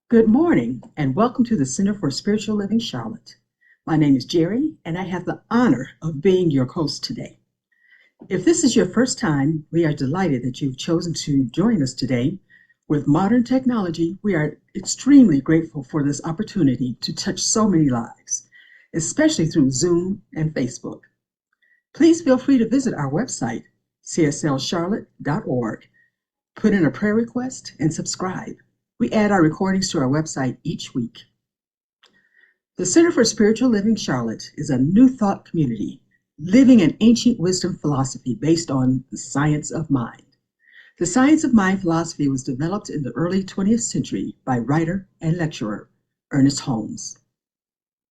Good morning, and welcome to the Center for Spiritual Living Charlotte. My name is Jerry, and I have the honor of being your host today. If this is your first time, we are delighted that you've chosen to join us today. With modern technology, we are extremely grateful for this opportunity to touch so many lives, especially through Zoom and Facebook. Please feel free to visit our website, cslcharlotte.org, put in a prayer request, and subscribe. We add our recordings to our website each week. The Center for Spiritual Living Charlotte is a new thought community living an ancient wisdom philosophy based on the science of mind. The science of mind philosophy was developed in the early 20th century by writer and lecturer Ernest Holmes.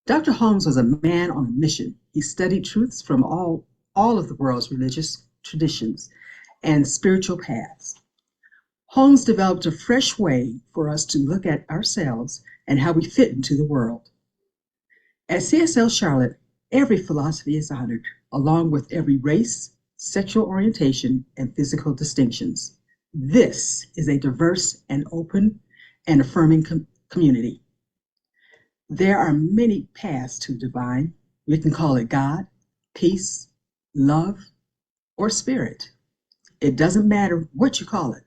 Dr. Holmes was a man on a mission. He studied truths from all of the world's religious traditions and spiritual paths. Holmes developed a fresh way for us to look at ourselves and how we fit into the world. At CSL Charlotte, every philosophy is honored, along with every race, sexual orientation, and physical distinctions. This is a diverse and open and affirming community. There are many paths to divine. We can call it God, peace, love, or spirit. It doesn't matter what you call it.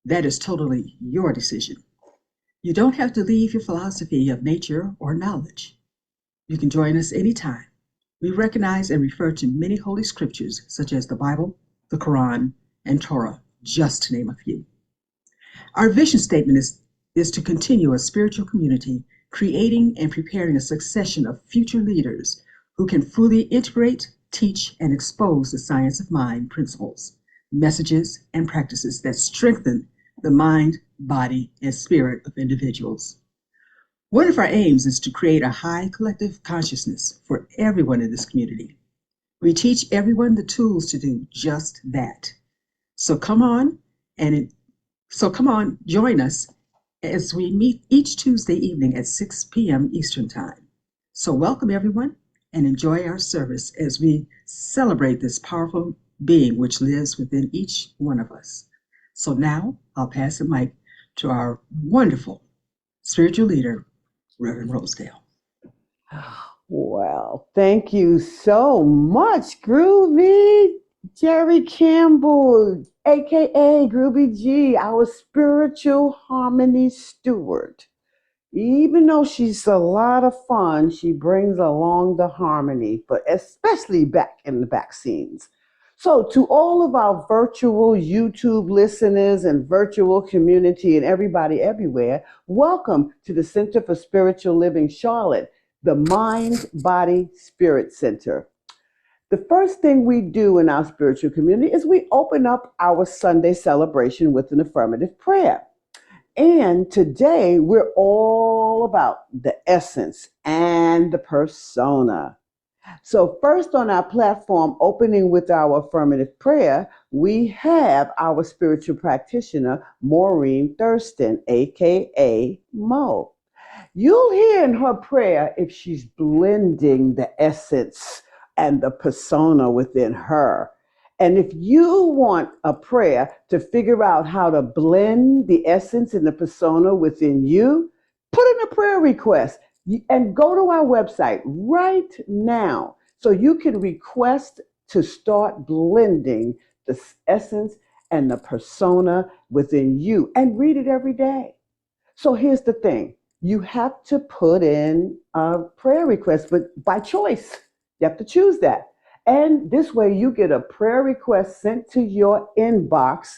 That is totally your decision. You don't have to leave your philosophy of nature or knowledge. You can join us anytime. We recognize and refer to many holy scriptures, such as the Bible, the Quran, and Torah, just to name a few. Our vision statement is to continue a spiritual community, creating and preparing a succession of future leaders who can fully integrate, teach, and expose the science of mind principles, messages, and practices that strengthen the mind, body, and spirit of individuals. One of our aims is to create a high collective consciousness for everyone in this community. We teach everyone the tools to do just that. So come on join us as we meet each Tuesday evening at 6 p.m. Eastern Time. So welcome everyone and enjoy our service as we celebrate this powerful being which lives within each one of us. So now I'll pass the mic to our wonderful spiritual leader, Reverend Rosedale. Well, thank you so much, Groovy Jerry Campbell, aka Groovy G, our spiritual harmony steward. Even though she's a lot of fun, she brings along the harmony, but especially back in the back scenes. So, to all of our virtual YouTube listeners and virtual community and everybody everywhere, welcome to the Center for Spiritual Living Charlotte, the Mind, Body, Spirit Center. The first thing we do in our spiritual community is we open up our Sunday celebration with an affirmative prayer. And today we're all about the essence and the persona. So, first on our platform, opening with our affirmative prayer, we have our spiritual practitioner, Maureen Thurston, aka Mo. You'll hear in her prayer if she's blending the essence and the persona within her. And if you want a prayer to figure out how to blend the essence and the persona within you, put in a prayer request and go to our website right now so you can request to start blending the essence and the persona within you and read it every day. So here's the thing. You have to put in a prayer request, but by choice. You have to choose that. And this way you get a prayer request sent to your inbox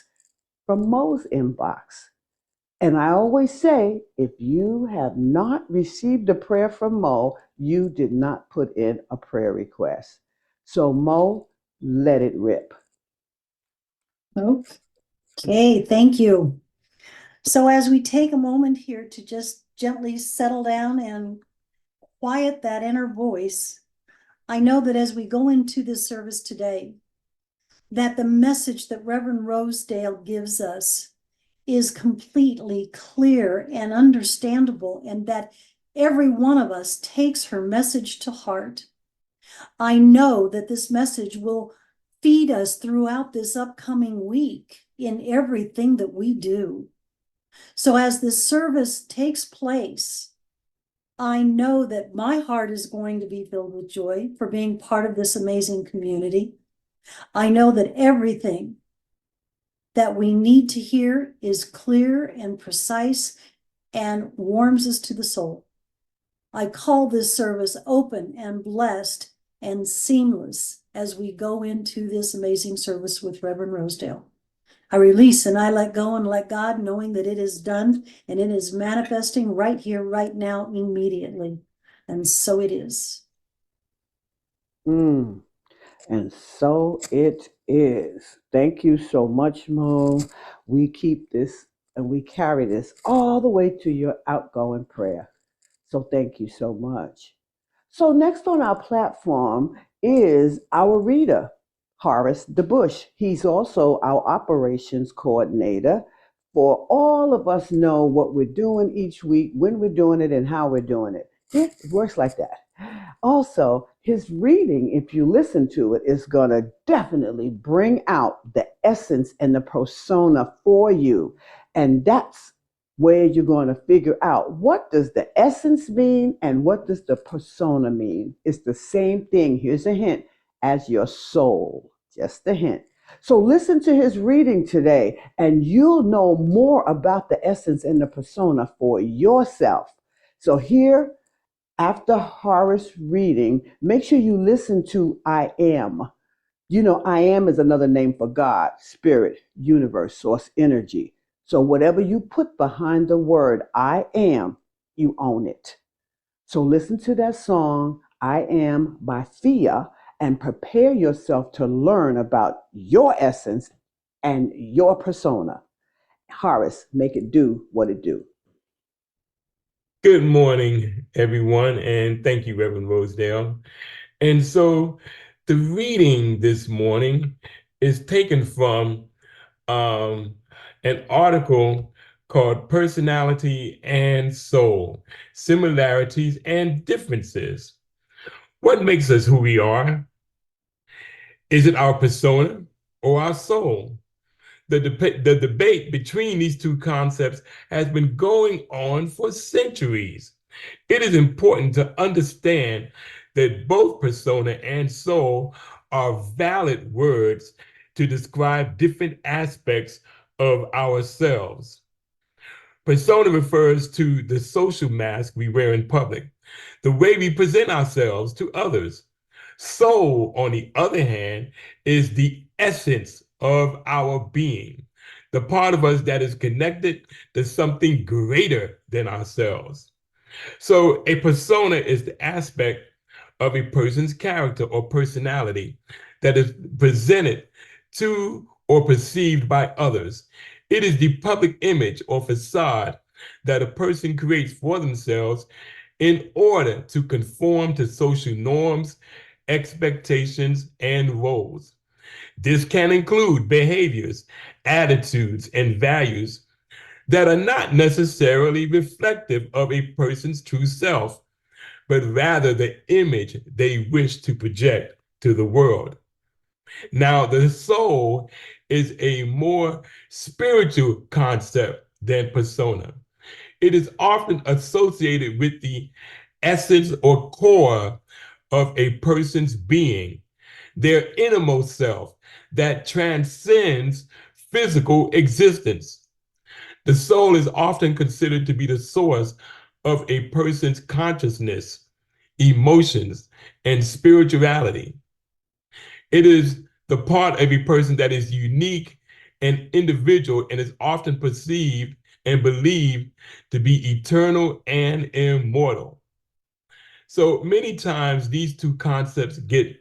from Mo's inbox. And I always say, if you have not received a prayer from Mo, you did not put in a prayer request. So Mo, let it rip. Okay, thank you. So as we take a moment here to just gently settle down and quiet that inner voice, I know that as we go into this service today, that the message that Reverend Rosedale gives us is completely clear and understandable, and that every one of us takes her message to heart. I know that this message will feed us throughout this upcoming week in everything that we do. So as this service takes place, I know that my heart is going to be filled with joy for being part of this amazing community. I know that everything that we need to hear is clear and precise and warms us to the soul. I call this service open and blessed and seamless as we go into this amazing service with Reverend Rosedale. I release and I let go and let God, knowing that it is done and it is manifesting right here, right now, immediately. And so it is. Mm. And so it is. Thank you so much, Mo. We keep this and we carry this all the way to your outgoing prayer. So thank you so much. So next on our platform is our reader, Horace DeBush. He's also our operations coordinator. For all of us know what we're doing each week, when we're doing it, and how we're doing it. Yeah, it works like that. Also, his reading, if you listen to it, is going to definitely bring out the essence and the persona for you. And that's where you're going to figure out what does the essence mean and what does the persona mean. It's the same thing. Here's a hint as your soul. Just a hint. So listen to his reading today and you'll know more about the essence and the persona for yourself. So here after Horace reading, make sure you listen to I am. You know, I am is another name for God, spirit, universe, source, energy. So whatever you put behind the word I am, you own it. So listen to that song, I Am by Thea, and prepare yourself to learn about your essence and your persona. Horace, make it do what it do. Good morning, everyone, and thank you, Reverend Rosedale. And so the reading this morning is taken from um, an article called Personality and Soul, Similarities and Differences. What makes us who we are? Is it our persona or our soul? The debate between these two concepts has been going on for centuries. It is important to understand that both persona and soul are valid words to describe different aspects of ourselves. Persona refers to the social mask we wear in public, the way we present ourselves to others. Soul, on the other hand, is the essence of our being, the part of us that is connected to something greater than ourselves. So a persona is the aspect of a person's character or personality that is presented to or perceived by others. It is the public image or facade that a person creates for themselves in order to conform to social norms, expectations, and roles. This can include behaviors, attitudes, and values that are not necessarily reflective of a person's true self, but rather the image they wish to project to the world. Now, the soul is a more spiritual concept than persona. It is often associated with the essence or core of a person's being, their innermost self that transcends physical existence. The soul is often considered to be the source of a person's consciousness, emotions, and spirituality. It is the part of a person that is unique and individual and is often perceived and believed to be eternal and immortal. So many times these two concepts get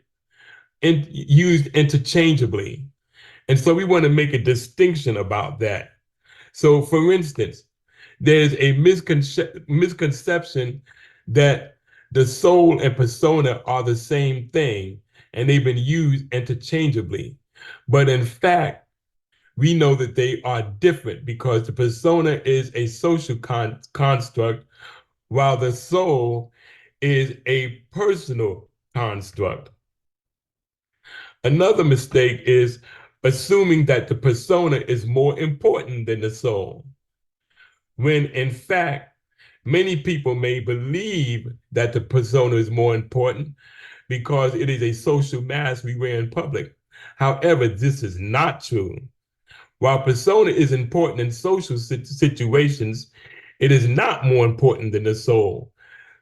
used interchangeably. And so we want to make a distinction about that. So, for instance, there's a misconception that the soul and persona are the same thing and they've been used interchangeably. But in fact, we know that they are different because the persona is a social construct while the soul is a personal construct. Another mistake is assuming that the persona is more important than the soul. when in fact, many people may believe that the persona is more important because it is a social mask we wear in public. However, this is not true. While persona is important in social situations, it is not more important than the soul.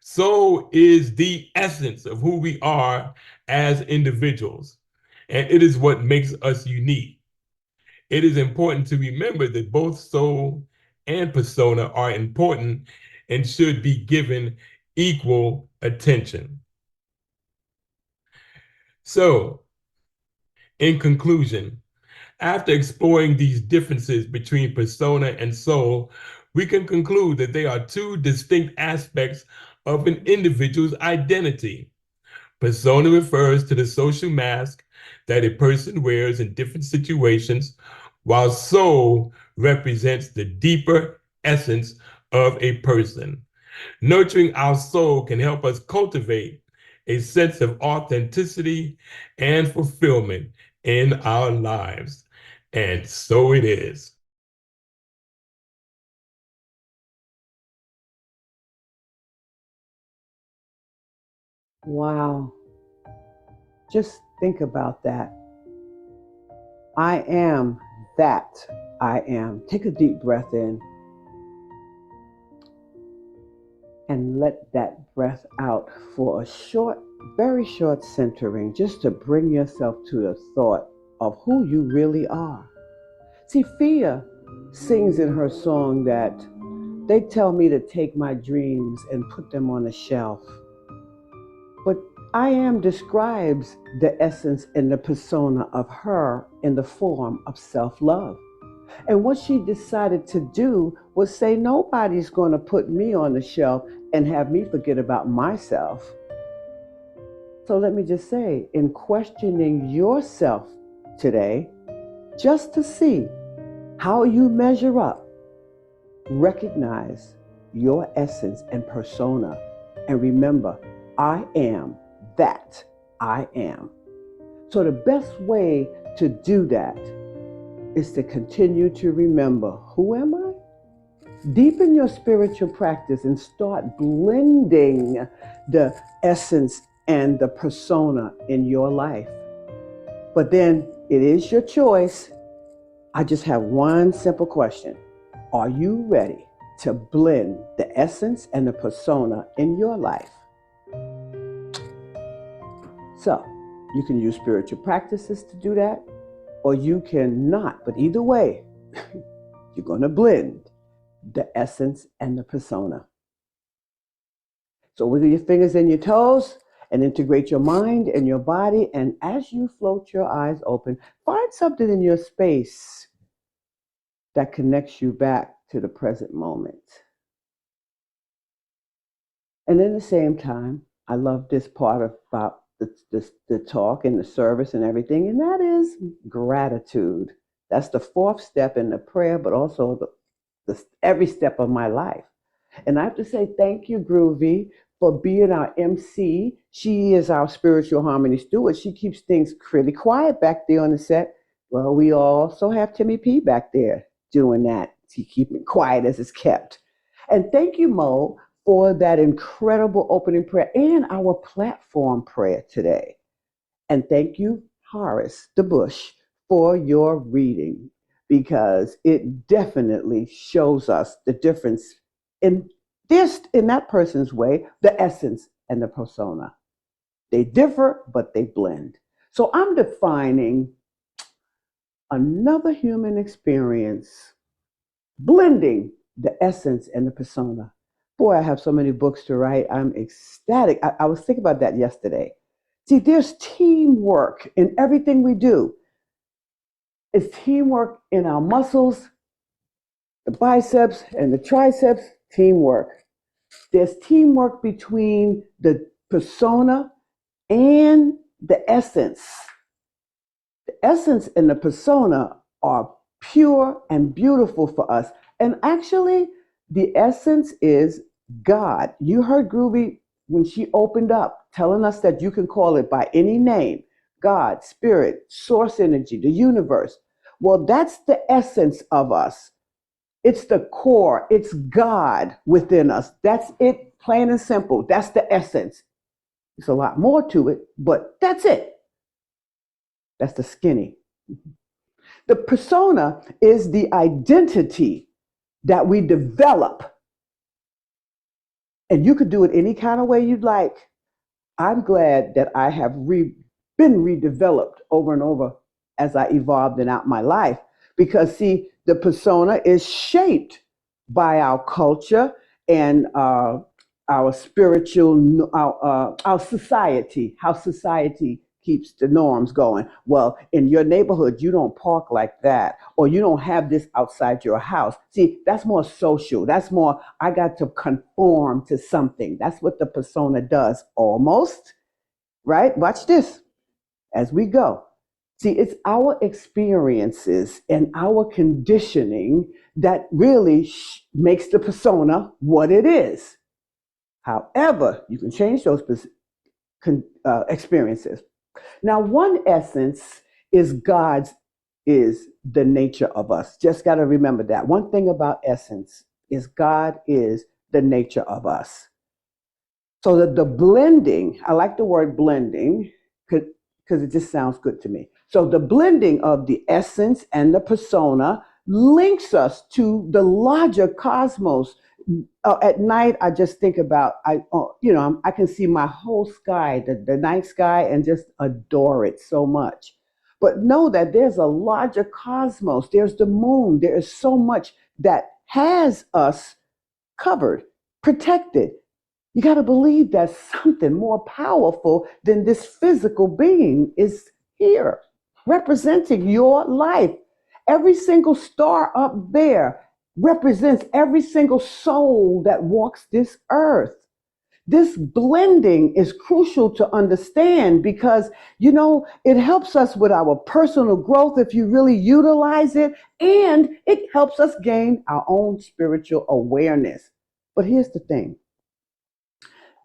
Soul is the essence of who we are as individuals, and it is what makes us unique. It is important to remember that both soul and persona are important and should be given equal attention. So, in conclusion, after exploring these differences between persona and soul, we can conclude that they are two distinct aspects of an individual's identity. Persona refers to the social mask that a person wears in different situations, while soul represents the deeper essence of a person. Nurturing our soul can help us cultivate a sense of authenticity and fulfillment in our lives. And so it is. Wow. Just think about that. I am that I am. Take a deep breath in and let that breath out for a short, very short centering, just to bring yourself to the thought of who you really are. See, Fia sings in her song that they tell me to take my dreams and put them on a shelf. But I am describes the essence and the persona of her in the form of self-love. And what she decided to do was say, nobody's going to put me on the shelf and have me forget about myself. So let me just say, in questioning yourself today, just to see how you measure up, recognize your essence and persona, and remember, I am that I am. So the best way to do that is to continue to remember, who am I? Deepen your spiritual practice and start blending the essence and the persona in your life. But then it is your choice. I just have one simple question. Are you ready to blend the essence and the persona in your life? So you can use spiritual practices to do that, or you cannot. But either way, you're going to blend the essence and the persona. So wiggle your fingers and your toes and integrate your mind and your body. And as you float your eyes open, find something in your space that connects you back to the present moment. And at the same time, I love this part about the talk and the service and everything, and that is gratitude. That's the fourth step in the prayer, but also every step of my life. And I have to say thank you, Groovy, for being our MC. She is our spiritual harmony steward. She keeps things pretty quiet back there on the set. Well, we also have Timmy P back there doing that. She keeps it quiet as it's kept. And thank you, Mo, for that incredible opening prayer and our platform prayer today. And thank you, Horace the Bush, for your reading, because it definitely shows us the difference in in that person's way, the essence and the persona. They differ, but they blend. So I'm defining another human experience, blending the essence and the persona. Boy, I have so many books to write. I'm ecstatic. I was thinking about that yesterday. See, there's teamwork in everything we do. It's teamwork in our muscles, the biceps and the triceps, teamwork. There's teamwork between the persona and the essence. The essence and the persona are pure and beautiful for us. And actually, the essence is God. You heard Groovy when she opened up, telling us that you can call it by any name: God, Spirit, Source Energy, the universe. Well, that's the essence of us. It's the core. It's God within us. That's it, plain and simple. That's the essence. There's a lot more to it, but that's it. That's the skinny. The persona is the identity that we develop. And you could do it any kind of way you'd like. I'm glad that I have been redeveloped over and over as I evolved and out my life. Because, see, the persona is shaped by our culture and our spiritual, our society, how society keeps the norms going. Well, in your neighborhood, you don't park like that, or you don't have this outside your house. See, that's more social. That's more, I got to conform to something. That's what the persona does, almost, right? Watch this as we go. See, it's our experiences and our conditioning that really makes the persona what it is. However, you can change those experiences. Now, one essence is God's, is the nature of us. Just got to remember that. One thing about essence is God is the nature of us. So that the blending, I like the word blending because it just sounds good to me. So the blending of the essence and the persona links us to the larger cosmos. At night, I just think about, I can see my whole sky, the night sky, and just adore it so much. But know that there's a larger cosmos. There's the moon. There is so much that has us covered, protected. You got to believe that something more powerful than this physical being is here, representing your life. Every single star up there represents every single soul that walks this earth. This blending is crucial to understand because, it helps us with our personal growth if you really utilize it, and it helps us gain our own spiritual awareness. But here's the thing.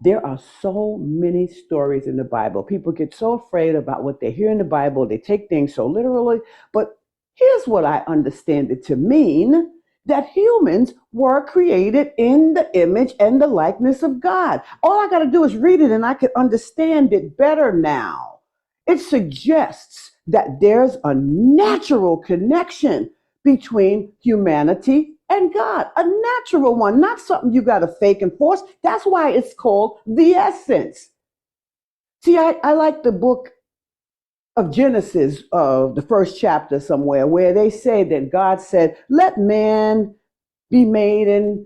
There are so many stories in the Bible. People get so afraid about what they hear in the Bible. They take things so literally. But here's what I understand it to mean, that humans were created in the image and the likeness of God. All I got to do is read it and I can understand it better now. It suggests that there's a natural connection between humanity and God, a natural one, not something you got to fake and force. That's why it's called the essence. See, I like the book of Genesis, the first chapter somewhere, where they say that God said, let man be made in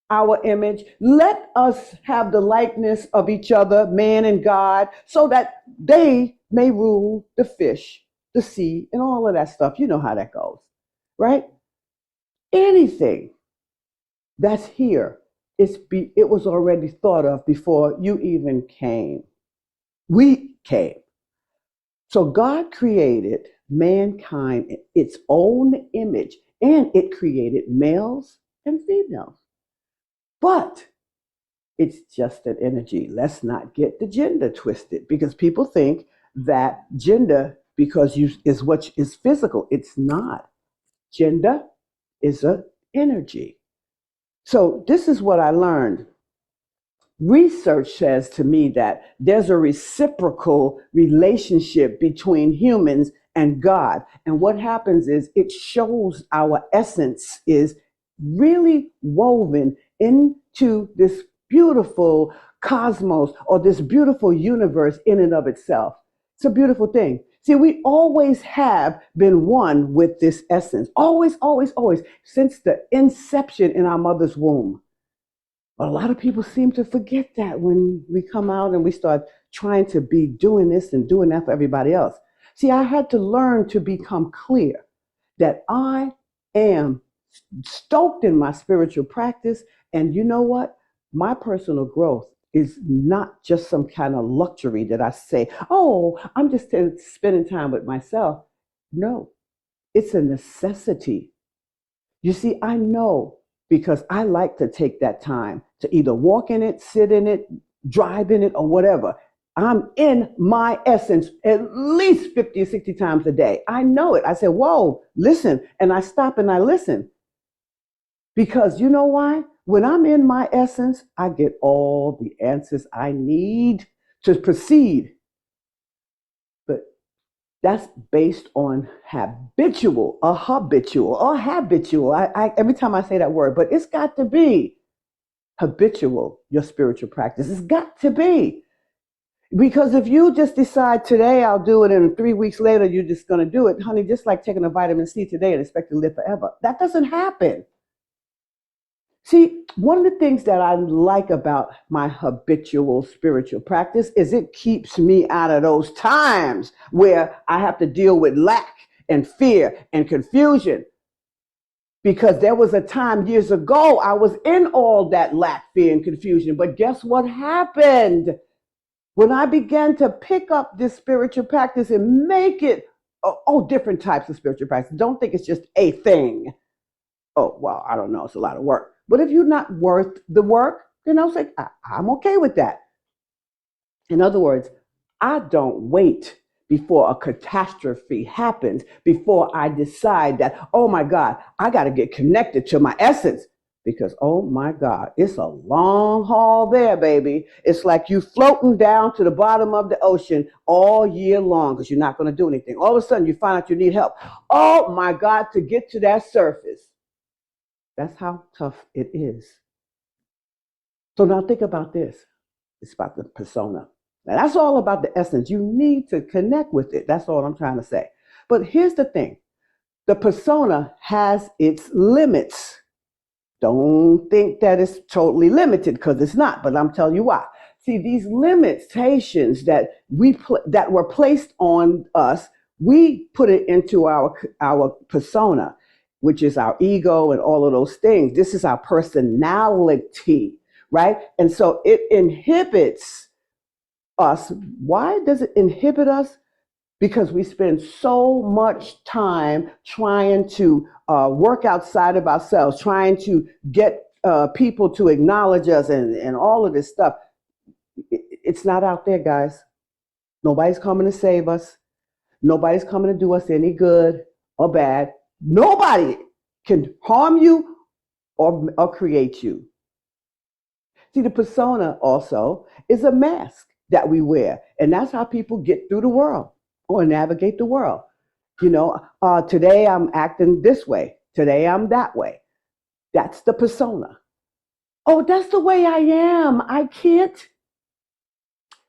our image. Let us have the likeness of each other, man and God, so that they may rule the fish, the sea, and all of that stuff. You know how that goes, right? Anything that's here, it was already thought of before you even came. We came. So God created mankind in its own image, and it created males and females. But it's just an energy. Let's not get the gender twisted, because people think that gender, because is what is physical. It's not. Gender is an energy. So this is what I learned. Research says to me that there's a reciprocal relationship between humans and God. And what happens is it shows our essence is really woven into this beautiful cosmos, or this beautiful universe in and of itself. It's a beautiful thing. See, we always have been one with this essence. Always, always, always, since the inception in our mother's womb. But a lot of people seem to forget that when we come out and we start trying to be doing this and doing that for everybody else. See, I had to learn to become clear that I am stoked in my spiritual practice. And you know what? My personal growth is not just some kind of luxury that I say, oh, I'm just spending time with myself. No, it's a necessity. You see, I know, because I like to take that time to either walk in it, sit in it, drive in it, or whatever. I'm in my essence at least 50 or 60 times a day. I know it. I say, whoa, listen. And I stop and I listen. Because you know why? When I'm in my essence, I get all the answers I need to proceed. But that's based on habitual. Every time I say that word, but it's got to be habitual, your spiritual practice. It's got to be. Because if you just decide today I'll do it and 3 weeks later you're just going to do it, honey, just like taking a vitamin C today and expect to live forever. That doesn't happen. See, one of the things that I like about my habitual spiritual practice is it keeps me out of those times where I have to deal with lack and fear and confusion. Because there was a time years ago I was in all that lack, fear, and confusion. But guess what happened? When I began to pick up this spiritual practice and make it, different types of spiritual practice. Don't think it's just a thing. Oh, well, I don't know. It's a lot of work. But if you're not worth the work, then I'll say, I'm okay with that. In other words, I don't wait before a catastrophe happens before I decide that, oh my God, I got to get connected to my essence. Because, oh my God, it's a long haul there, baby. It's like you floating down to the bottom of the ocean all year long because you're not going to do anything. All of a sudden, you find out you need help. Oh my God, to get to that surface. That's how tough it is. So now think about this. It's about the persona. Now that's all about the essence. You need to connect with it. That's all I'm trying to say. But here's the thing. The persona has its limits. Don't think that it's totally limited because it's not, but I'm telling you why. See, these limitations that that were placed on us, we put it into our persona, which is our ego and all of those things. This is our personality, right? And so it inhibits us. Why does it inhibit us? Because we spend so much time trying to work outside of ourselves, trying to get people to acknowledge us and all of this stuff. It's not out there, guys. Nobody's coming to save us. Nobody's coming to do us any good or bad. Nobody can harm you or create you. See, the persona also is a mask that we wear, and that's how people get through the world or navigate the world. Today I'm acting this way. Today I'm that way. That's the persona. Oh, that's the way I am. I can't.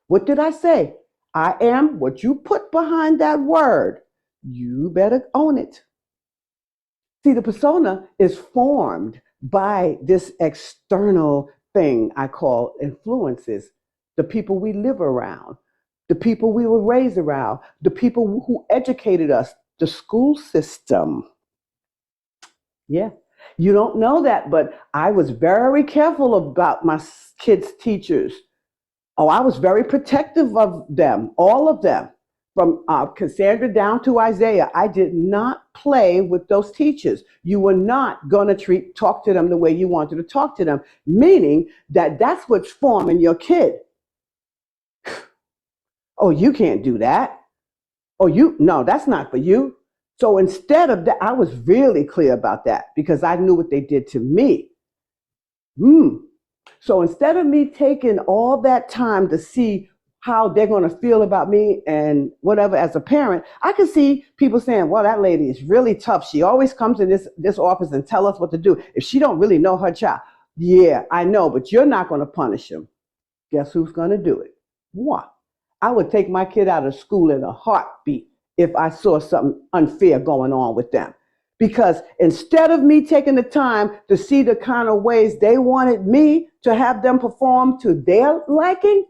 What did I say? I am what you put behind that word. You better own it. See, the persona is formed by this external thing I call influences, the people we live around, the people we were raised around, the people who educated us, the school system. Yeah, you don't know that, but I was very careful about my kids' teachers. Oh, I was very protective of them, all of them. From Cassandra down to Isaiah, I did not play with those teachers. You were not going to talk to them the way you wanted to talk to them, meaning that that's what's forming your kid. Oh, you can't do that. Oh, no, that's not for you. So instead of that, I was really clear about that because I knew what they did to me. So instead of me taking all that time to see how they're going to feel about me and whatever as a parent, I can see people saying, well, that lady is really tough. She always comes in this office and tell us what to do. If she don't really know her child. Yeah, I know, but you're not going to punish him. Guess who's going to do it? What? I would take my kid out of school in a heartbeat if I saw something unfair going on with them. Because instead of me taking the time to see the kind of ways they wanted me to have them perform to their liking,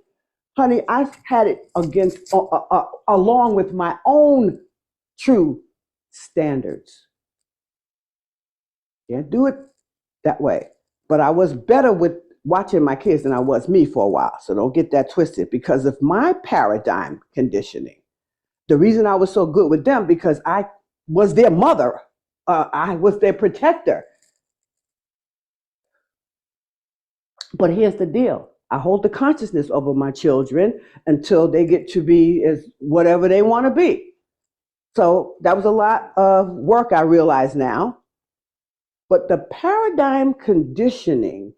honey, I had it along with my own true standards. Can't do it that way. But I was better with watching my kids than I was me for a while. So don't get that twisted because of my paradigm conditioning. The reason I was so good with them because I was their mother. I was their protector. But here's the deal. I hold the consciousness over my children until they get to be as whatever they want to be. So that was a lot of work I realize now. But the paradigm conditioning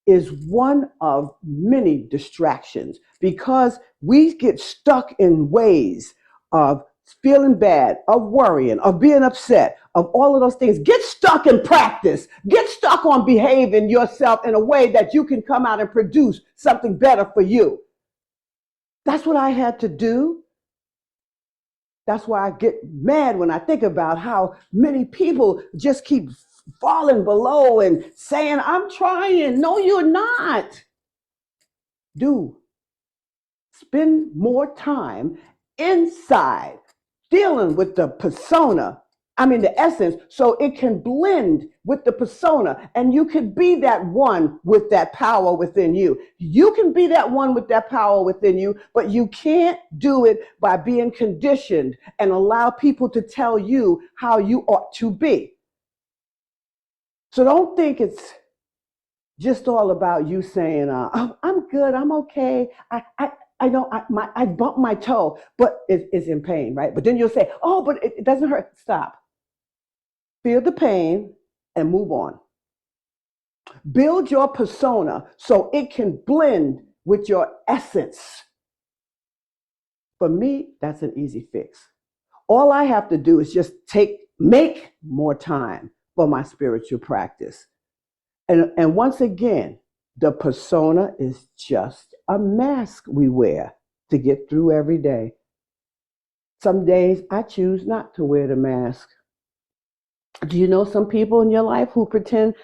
is one of many distractions because we get stuck in ways of feeling bad, of worrying, of being upset, of all of those things. Get stuck in practice. Get stuck on behaving yourself in a way that you can come out and produce something better for you. That's what I had to do. That's why I get mad when I think about how many people just keep falling below and saying, I'm trying. No, you're not. Spend more time inside dealing with the persona, the essence, so it can blend with the persona and you can be that one with that power within you. You can be that one with that power within you, but you can't do it by being conditioned and allow people to tell you how you ought to be. So don't think it's just all about you saying, oh, I'm good, I'm okay. I know I bumped my toe, but it's in pain, right? But then you'll say, oh, but it doesn't hurt. Stop. Feel the pain and move on. Build your persona so it can blend with your essence. For me, that's an easy fix. All I have to do is just make more time for my spiritual practice. And once again, the persona is just a mask we wear to get through every day. Some days I choose not to wear the mask. Do you know some people in your life who pretend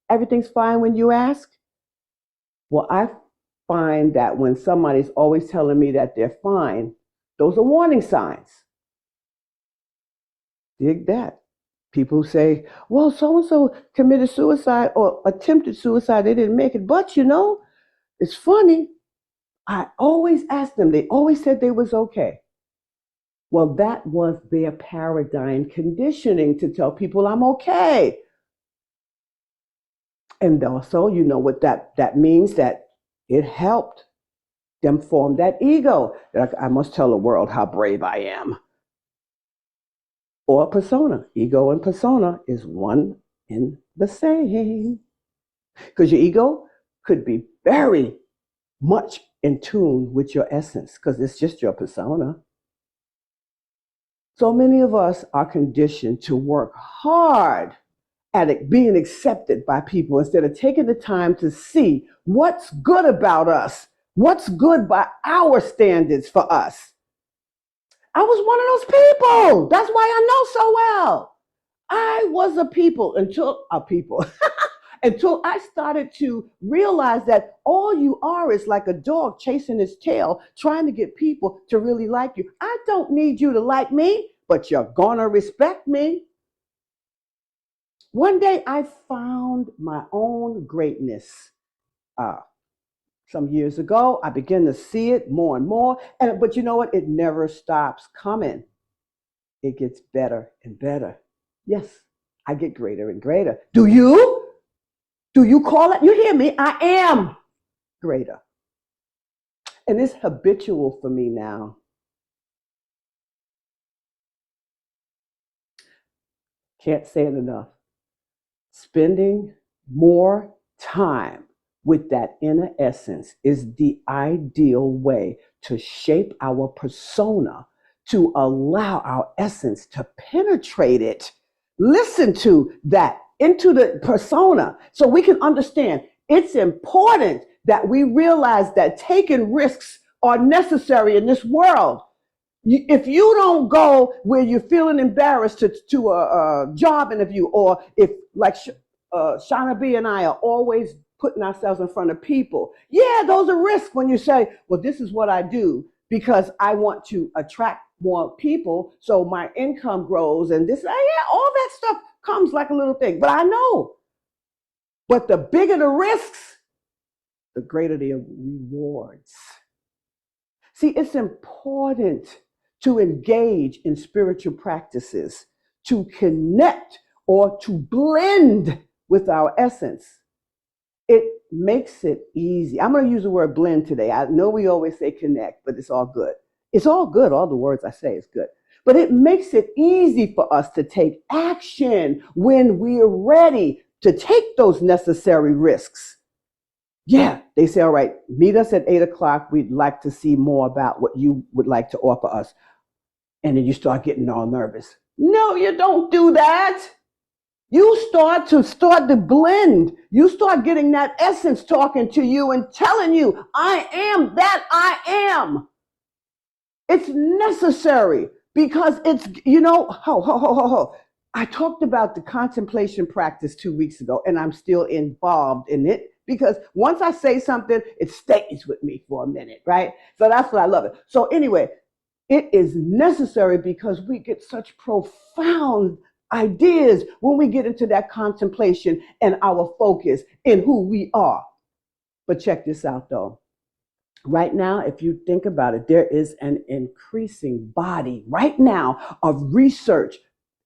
everything's fine when you ask? Well, I find that when somebody's always telling me that they're fine, those are warning signs. Dig that. People say, well, so-and-so committed suicide or attempted suicide. They didn't make it. But, it's funny. I always asked them. They always said they was okay. Well, that was their paradigm conditioning to tell people I'm okay. And also, you know what that means, that it helped them form that ego. Like, I must tell the world how brave I am. Or persona. Ego and persona is one in the same. Because your ego could be very much in tune with your essence, because it's just your persona. So many of us are conditioned to work hard at it being accepted by people instead of taking the time to see what's good about us, what's good by our standards for us. I was one of those people. That's why I know so well. I was a people until until I started to realize that all you are is like a dog chasing its tail, trying to get people to really like you. I don't need you to like me, but you're gonna respect me. One day I found my own greatness. Some years ago, I began to see it more and more. But you know what? It never stops coming. It gets better and better. Yes, I get greater and greater. Do you? Do you call it? You hear me? I am greater. And it's habitual for me now. Can't say it enough. Spending more time with that inner essence is the ideal way to shape our persona, to allow our essence to penetrate it. Listen to that into the persona so we can understand it's important that we realize that taking risks are necessary in this world. If you don't go where you're feeling embarrassed to a job interview, or if like Shauna B and I are always putting ourselves in front of people, yeah, those are risks when you say, well, this is what I do because I want to attract more people so my income grows, and this, yeah, all that stuff comes like a little thing. But I know, but the bigger the risks, the greater the rewards. See, it's important to engage in spiritual practices, to connect or to blend with our essence. It makes it easy. I'm going to use the word blend today. I know we always say connect, but it's all good. It's all good. All the words I say is good. But it makes it easy for us to take action when we're ready. to take those necessary risks. Yeah, they say, all right, meet us at 8 o'clock. We'd like to see more about what you would like to offer us. And then you start getting all nervous. No, you don't do that. You start the blend. You start getting that essence talking to you and telling you, I am that I am. It's necessary because it's, I talked about the contemplation practice 2 weeks ago, and I'm still involved in it because once I say something, it stays with me for a minute, right? So that's what I love it. So anyway, it is necessary because we get such profound ideas when we get into that contemplation and our focus in who we are. But check this out though. Right now, if you think about it, there is an increasing body right now of research.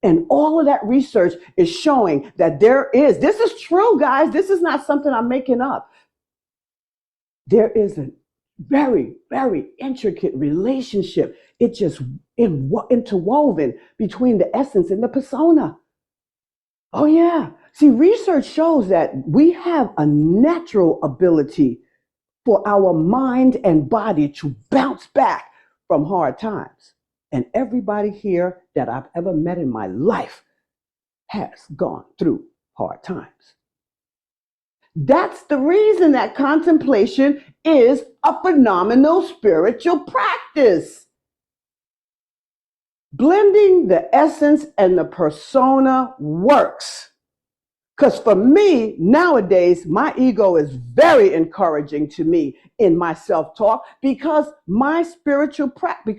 And all of that research is showing that this is true, guys. This is not something I'm making up. There is a very, very intricate relationship. It just interwoven between the essence and the persona. Oh, yeah. See, research shows that we have a natural ability for our mind and body to bounce back from hard times. And everybody here that I've ever met in my life has gone through hard times. That's the reason that contemplation is a phenomenal spiritual practice. Blending the essence and the persona works. Because for me, nowadays, my ego is very encouraging to me in my self-talk because of my spiritual practice.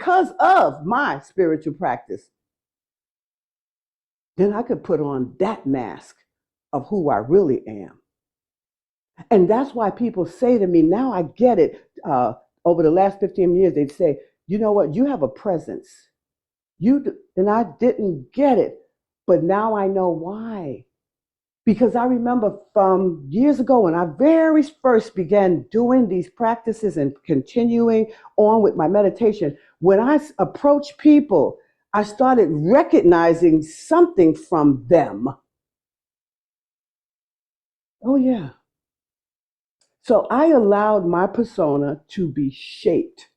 Then I could put on that mask of who I really am. And that's why people say to me, now I get it. Over the last 15 years, they'd say, you know what, you have a presence. And I didn't get it, but now I know why. Because I remember from years ago when I very first began doing these practices and continuing on with my meditation, when I approached people, I started recognizing something from them. Oh, yeah. So I allowed my persona to be shaped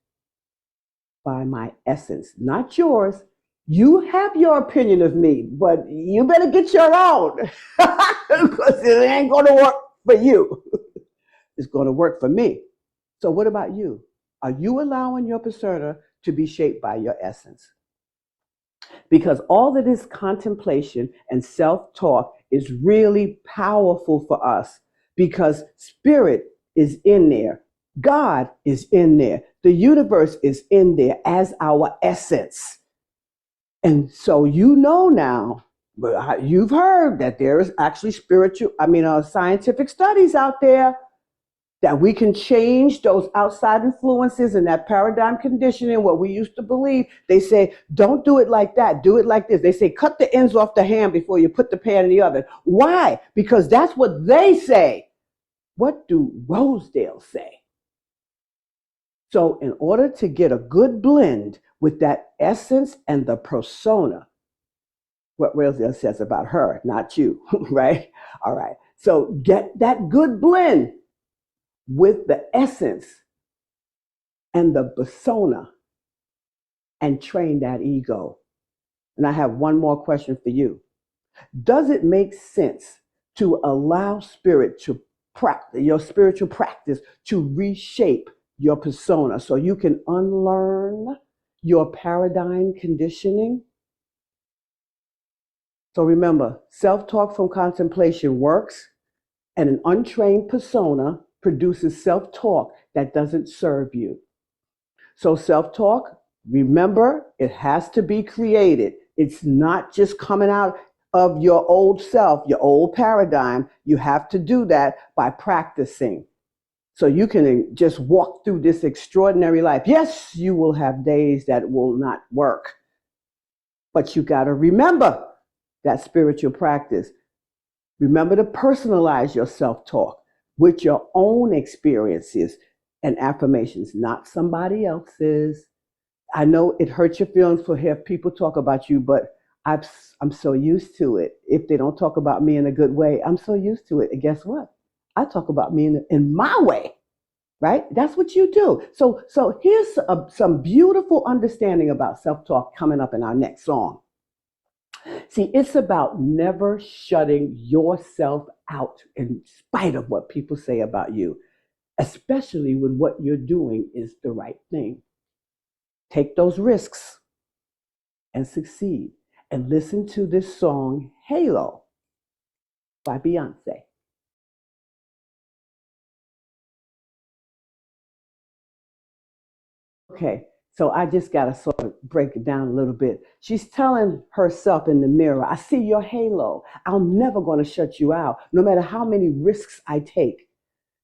by my essence, not yours. You have your opinion of me, but you better get your own because it ain't going to work for you. It's going to work for me. So what about you? Are you allowing your persona to be shaped by your essence? Because all of this contemplation and self-talk is really powerful for us because spirit is in there. God is in there. The universe is in there as our essence. And so now, you've heard that there is actually scientific studies out there that we can change those outside influences and that paradigm conditioning, what we used to believe. They say, don't do it like that, do it like this. They say, cut the ends off the ham before you put the pan in the oven. Why? Because that's what they say. What do Rosedale say? So in order to get a good blend with that essence and the persona, what Rosedale says about her, not you, right? All right. So get that good blend with the essence and the persona and train that ego. And I have one more question for you. Does it make sense to allow your spiritual practice to reshape your persona so you can unlearn your paradigm conditioning? So remember, self-talk from contemplation works, and an untrained persona produces self-talk that doesn't serve you. So self-talk, remember, it has to be created. It's not just coming out of your old self, your old paradigm. You have to do that by practicing. So you can just walk through this extraordinary life. Yes, you will have days that will not work, but you got to remember that spiritual practice. Remember to personalize your self-talk with your own experiences and affirmations, not somebody else's. I know it hurts your feelings to hear people talk about you, but I'm so used to it. If they don't talk about me in a good way, I'm so used to it. And guess what? I talk about me in my way, right? That's what you do. So here's some beautiful understanding about self-talk coming up in our next song. See, it's about never shutting yourself out in spite of what people say about you, especially when what you're doing is the right thing. Take those risks and succeed. And listen to this song, Halo, by Beyonce. Okay, so I just got to sort of break it down a little bit. She's telling herself in the mirror, I see your halo. I'm never going to shut you out, no matter how many risks I take.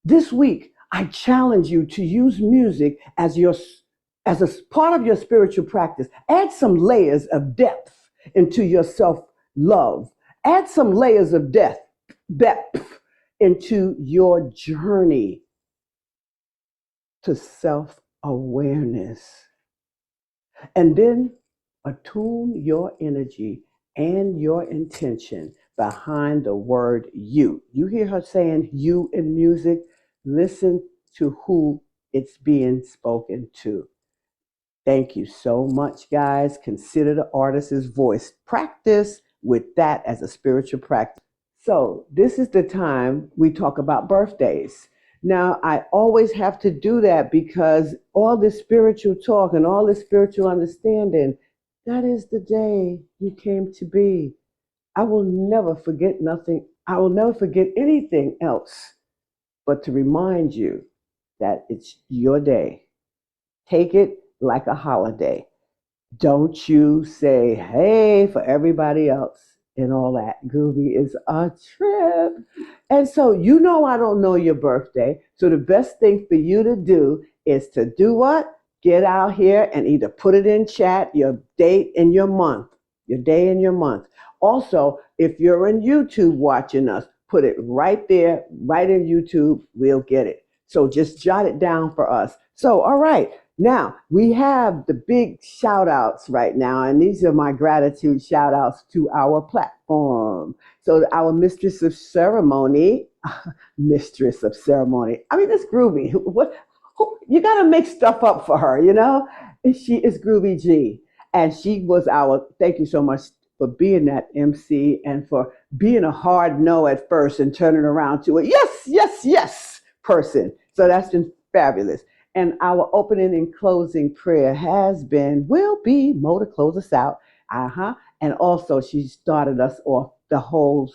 This week, I challenge you to use music as a part of your spiritual practice. Add some layers of depth into your self-love. Add some layers of depth into your journey to self-awareness. And then attune your energy and your intention behind the word you. You hear her saying you in music? Listen to who it's being spoken to. Thank you so much, guys. Consider the artist's voice. Practice with that as a spiritual practice. So, this is the time we talk about birthdays. Now, I always have to do that because all this spiritual talk and all this spiritual understanding, that is the day you came to be. I will never forget nothing. I will never forget anything else but to remind you that it's your day. Take it like a holiday. Don't you say, hey, for everybody else and all that. Groovy is a trip. And so, I don't know your birthday. So, the best thing for you to do is to do what? Get out here and either put it in chat, your date and your month, your day and your month. Also, if you're in YouTube watching us, put it right there, right in YouTube. We'll get it. So, just jot it down for us. So, all right. Now, we have the big shout outs right now, and these are my gratitude shout outs to our platform. So, our mistress of ceremony, mistress of ceremony. I mean, that's groovy. You got to make stuff up for her, you know? And she is Groovy G. And she was thank you so much for being that MC and for being a hard no at first and turning around to a yes, yes, yes person. So, that's been fabulous. And our opening and closing prayer will be Mo to close us out. And also she started us off the whole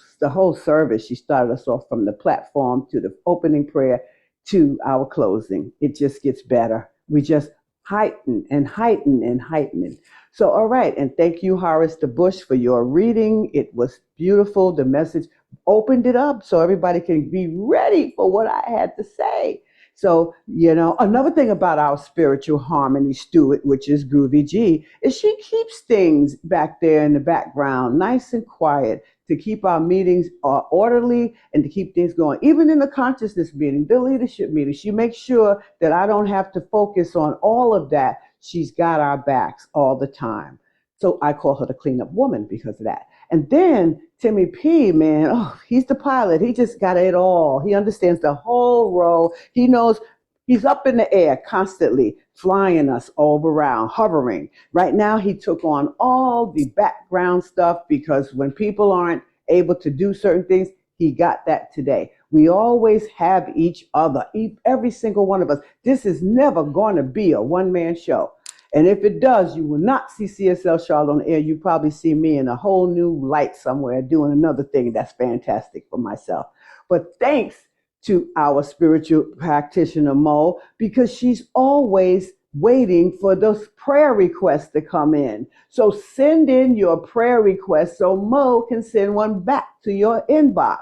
service. She started us off from the platform to the opening prayer to our closing. It just gets better. We just heighten and heighten and heighten. So, all right. And thank you, Horace the Bush, for your reading. It was beautiful. The message opened it up so everybody can be ready for what I had to say. So, another thing about our spiritual harmony steward, which is Groovy G, is she keeps things back there in the background nice and quiet to keep our meetings orderly and to keep things going. Even in the consciousness meeting, the leadership meeting, she makes sure that I don't have to focus on all of that. She's got our backs all the time. So I call her the cleanup woman because of that. And then Timmy P, man, he's the pilot. He just got it all. He understands the whole role. He knows he's up in the air constantly, flying us all around, hovering. Right now, he took on all the background stuff because when people aren't able to do certain things, he got that today. We always have each other, every single one of us. This is never going to be a one-man show. And if it does, you will not see CSL Charlotte on the air. You probably see me in a whole new light somewhere doing another thing that's fantastic for myself. But thanks to our spiritual practitioner, Mo, because she's always waiting for those prayer requests to come in. So send in your prayer requests so Mo can send one back to your inbox.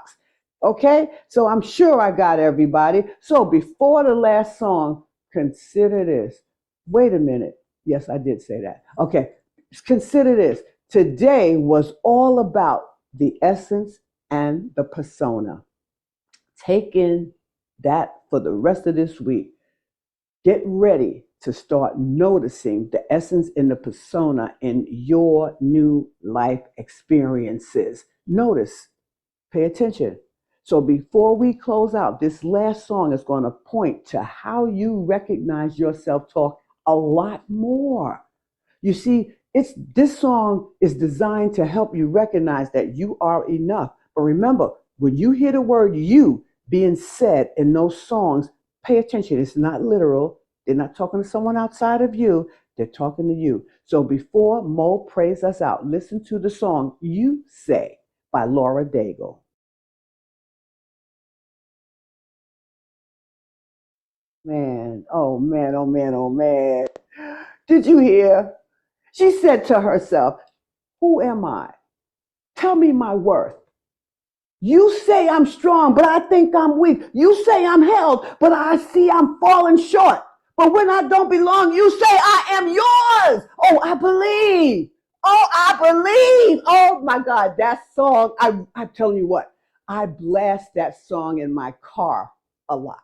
Okay? So I'm sure I got everybody. So before the last song, consider this. Wait a minute. Yes, I did say that. Okay, consider this. Today was all about the essence and the persona. Take in that for the rest of this week. Get ready to start noticing the essence and the persona in your new life experiences. Notice, pay attention. So before we close out, this last song is going to point to how you recognize your self-talk a lot more. You see, this song is designed to help you recognize that you are enough. But remember, when you hear the word you being said in those songs, pay attention. It's not literal. They're not talking to someone outside of you. They're talking to you. So before Mo prays us out, listen to the song You Say by Laura Daigle. Man, oh man, oh man, oh man. Did you hear? She said to herself, who am I? Tell me my worth. You say I'm strong, but I think I'm weak. You say I'm held, but I see I'm falling short. But when I don't belong, you say I am yours. Oh, I believe. Oh, I believe. Oh my God, that song, I'm telling you what, I blast that song in my car a lot.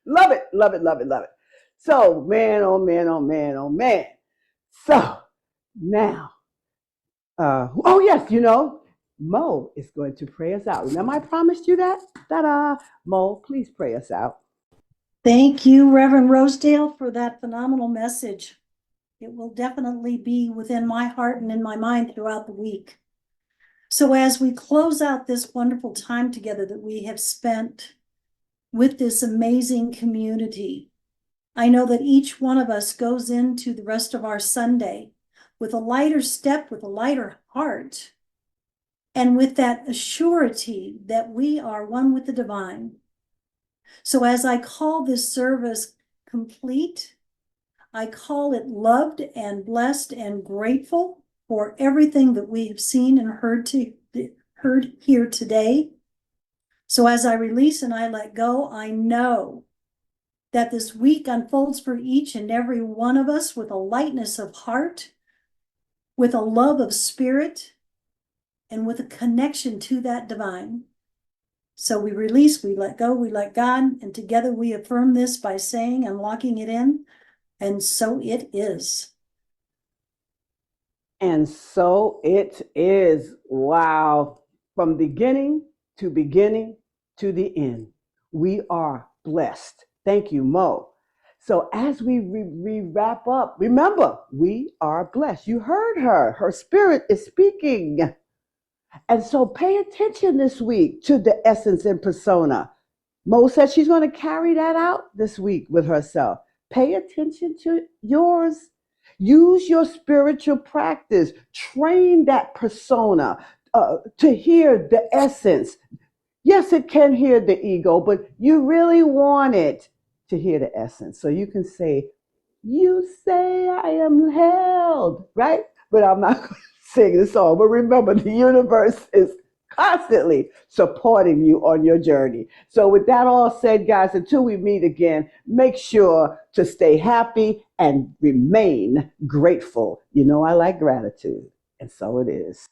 Love it, love it, love it, love it. So, man, oh man, oh man, oh man. So now, oh yes, Mo is going to pray us out. Remember, I promised you that? Ta-da! Mo, please pray us out. Thank you, Reverend Rosedale, for that phenomenal message. It will definitely be within my heart and in my mind throughout the week. So as we close out this wonderful time together that we have spent with this amazing community, I know that each one of us goes into the rest of our Sunday with a lighter step, with a lighter heart, and with that assurity that we are one with the divine. So as I call this service complete, I call it loved and blessed and grateful for everything that we have seen and heard here today. So as I release and I let go, I know that this week unfolds for each and every one of us with a lightness of heart, with a love of spirit, and with a connection to that divine. So we release, we let go, we let God, and together we affirm this by saying and locking it in, and so it is. And so it is. Wow. From beginning to the end, we are blessed. Thank you, Mo. So as we wrap up, remember, we are blessed. You heard her. Her spirit is speaking. And so pay attention this week to the essence and persona. Mo said she's going to carry that out this week with herself. Pay attention to yours. Use your spiritual practice. Train that persona to hear the essence. Yes, it can hear the ego, but you really want it to hear the essence. So you can say, you say I am held, right? But I'm not going to sing the song. But remember, the universe is constantly supporting you on your journey. So with that all said, guys, until we meet again, make sure to stay happy and remain grateful. You know I like gratitude, and so it is.